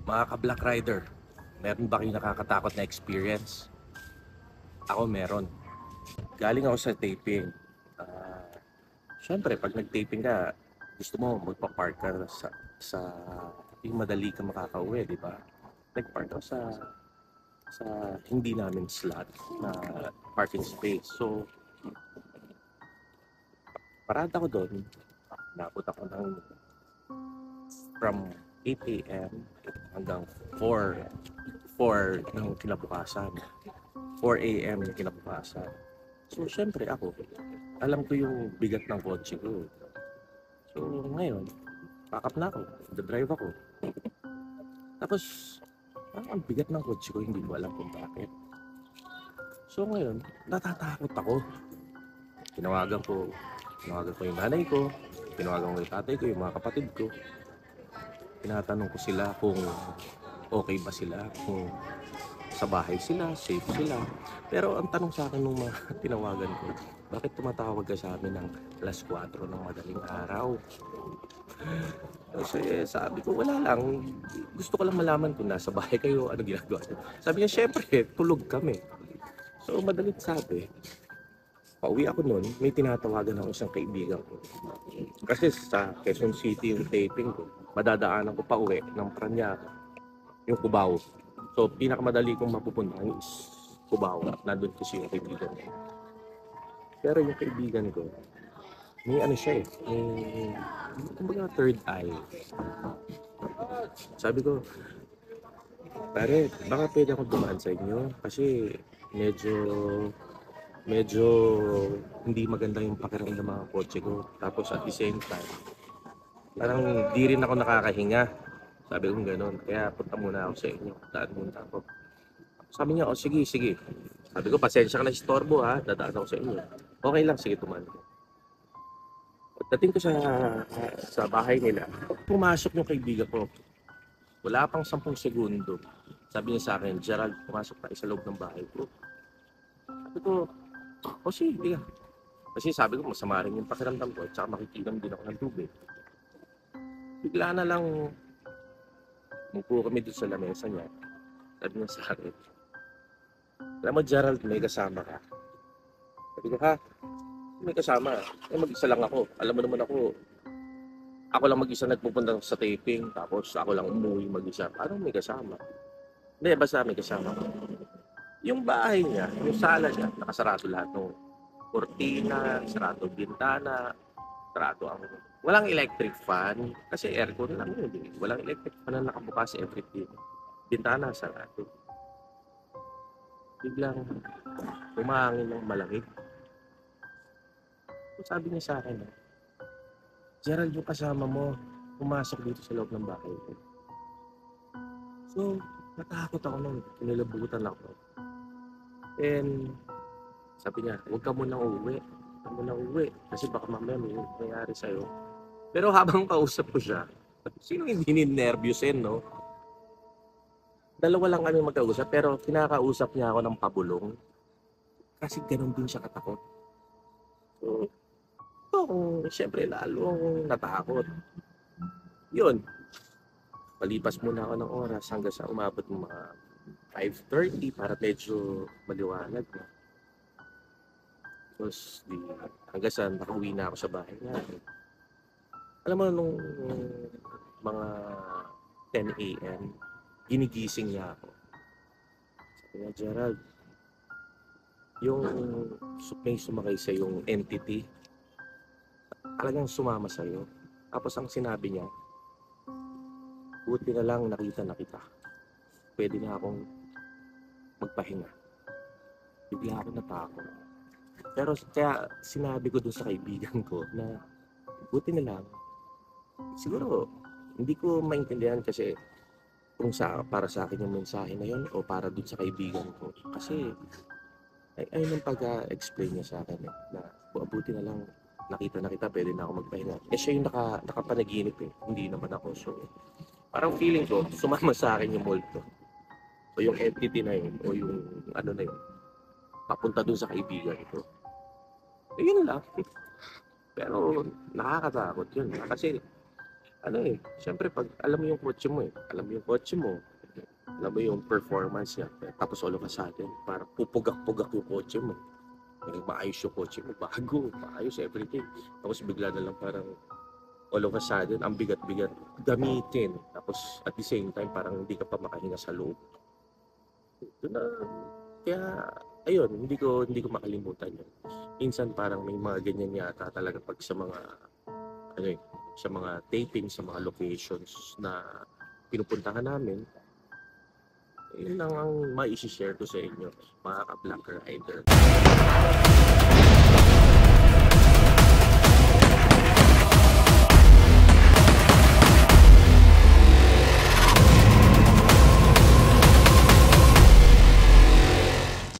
Mga ka-Black Rider, meron ba kayong nakakatakot na experience? Ako meron. Galing ako sa taping. Ah, Siyempre, pag nag-taping ka, gusto mo magpa-park ka sa yung madali ka makakauwi, di ba? Nag-park ako sa hindi namin slot na parking space. So, parada ko doon. Nabot ako ng from 8 a.m. hanggang 4 ng kinabukasan. 4 a.m. ng kinabukasan. So, syempre ako, alam ko yung bigat ng kotse ko. So, ngayon, pack up na ako. Drive ako. Tapos, parang ang bigat ng kotse ko, hindi ko alam kung bakit. So, ngayon, natatakot ako. Tinawagan ko, tinawagan ko yung nanay ko, tinawagan ko yung tatay ko, yung mga kapatid ko. Tinatanong ko sila kung okay ba sila, kung sa bahay sila, safe sila. Pero ang tanong sa akin nung mga tinawagan ko, bakit tumatawag ka sa amin ng alas 4 ng madaling araw? Kasi sabi ko, wala lang. Gusto ko lang malaman kung nasa bahay kayo, ano ginagawa niyo. Sabi niya, syempre, tulog kami. So, madalit sabi, pauwi ako noon, may tinatawagan ako isang kaibigan ko. Kasi sa Quezon City yung taping ko, madadaanan ko pa uwi ng Parañaque, yung Cubao. So, pinakamadali kong mapupuntahan is Cubao. Nandun kasi yung kaibigan ko. Pero yung kaibigan ko, may ano siya eh, may kumbaga third eye. Sabi ko, pare, baka pwede ako dumaan sa inyo kasi medyo medyo hindi maganda yung pakiramdam ng mga kotse ko. Tapos at the same time, parang di rin ako nakakahinga. Sabi ko gano'n. Kaya punta muna ako sa inyo. Daan muna ako. Sabi niya, oh sige, sige. Sabi ko, pasensya ka na istorbo ha. Dadaan ako sa inyo. Okay lang, sige tuman. Pagdating ko sa bahay nila, pumasok yung kaibigan ko. Wala pang 10 segundo. Sabi niya sa akin, Gerald, pumasok tayo sa loob ng bahay ko. Sabi ko, oh sige. Kasi sabi ko, masama rin yung pakiramdam ko. At saka makikinom din ako ng tubig. Bigla na lang, mupo kami doon sa lamesa niya. Sabi niya sa akin, alam mo Gerald, may kasama ka. Sabi ko, ha? May kasama. Eh mag-isa lang ako. Alam mo naman ako lang mag-isa nagpupunta sa taping. Tapos ako lang umuwi mag-isa. Parang may kasama. Hindi, basta may kasama ko. Yung bahay niya, yung sala niya, nakasarado lahat ng kortina, sarado bintana, sarado ang... Walang electric fan, kasi aircon lang yun. Walang electric fan na nakabukas everything. Bintana, sarado. Biglang umahangin ng malamig. Sabi niya sa akin, Gerald, yung kasama mo, pumasok dito sa loob ng bahay ko. So, natakot ako nung kinilabutan ako. And sabi niya, huwag ka munang uuwi. Huwag ka munang uuwi. Kasi baka mamaya may nangyari sa'yo. Pero habang kausap ko siya, sino hindi ninervyusin, no? Dalawa lang kami magkausap, pero kinakausap niya ako ng pabulong. Kasi ganun din siya katakot. So, siyempre, lalo akong natakot. Yun, palipas muna ako ng oras hanggang sa umabot ng mga 5:30 para medyo maliwanag na. Tapos, hanggang sa nakauwi na ako sa bahay niya. Alam mo, nung mga 10 a.m., ginigising niya ako. Sabi niya, Gerald, yung may sumakay sa yung entity, talagang sumama sa'yo. Tapos ang sinabi niya, buti na lang nakita na kita. Pwede na akong magpahinga. Bigla ako natakot. Pero kaya sinabi ko dun sa kaibigan ko na buti na lang. Siguro, hindi ko maintindihan kasi kung para sa akin yung mensahe na yun o para dun sa kaibigan ko. Kasi ayun yung pag-explain niya sa akin na buti na lang nakita na kita, pwede na ako magpahinga. Eh siya yung nakapanaginip eh, hindi naman ako. So, parang feeling ko, sumama sa akin yung multo. O yung entity na yun, o yung ano na yun, papunta dun sa kaibigan ko. Eh, yun lang. Pero nakakatakot yun. Kasi ano eh, syempre pag alam mo yung kotse mo alam mo yung kotse mo, alam mo yung performance niya, tapos all of a sudden, parang pupugak-pugak yung kotse mo. Maayos yung kotse mo, bago, maayos everything. Tapos bigla na lang parang all of a sudden, ang bigat-bigat gamitin. Tapos at the same time, parang hindi ka pa makahinga sa loob. Doon na, kaya, ayun, hindi ko makalimutan yun. Minsan parang may mga ganyan yata talaga pag sa mga, ano eh, sa mga taping, sa mga locations na pinupuntahan namin, yun lang ang mai-share ko sa inyo, mga ka-Black Rider.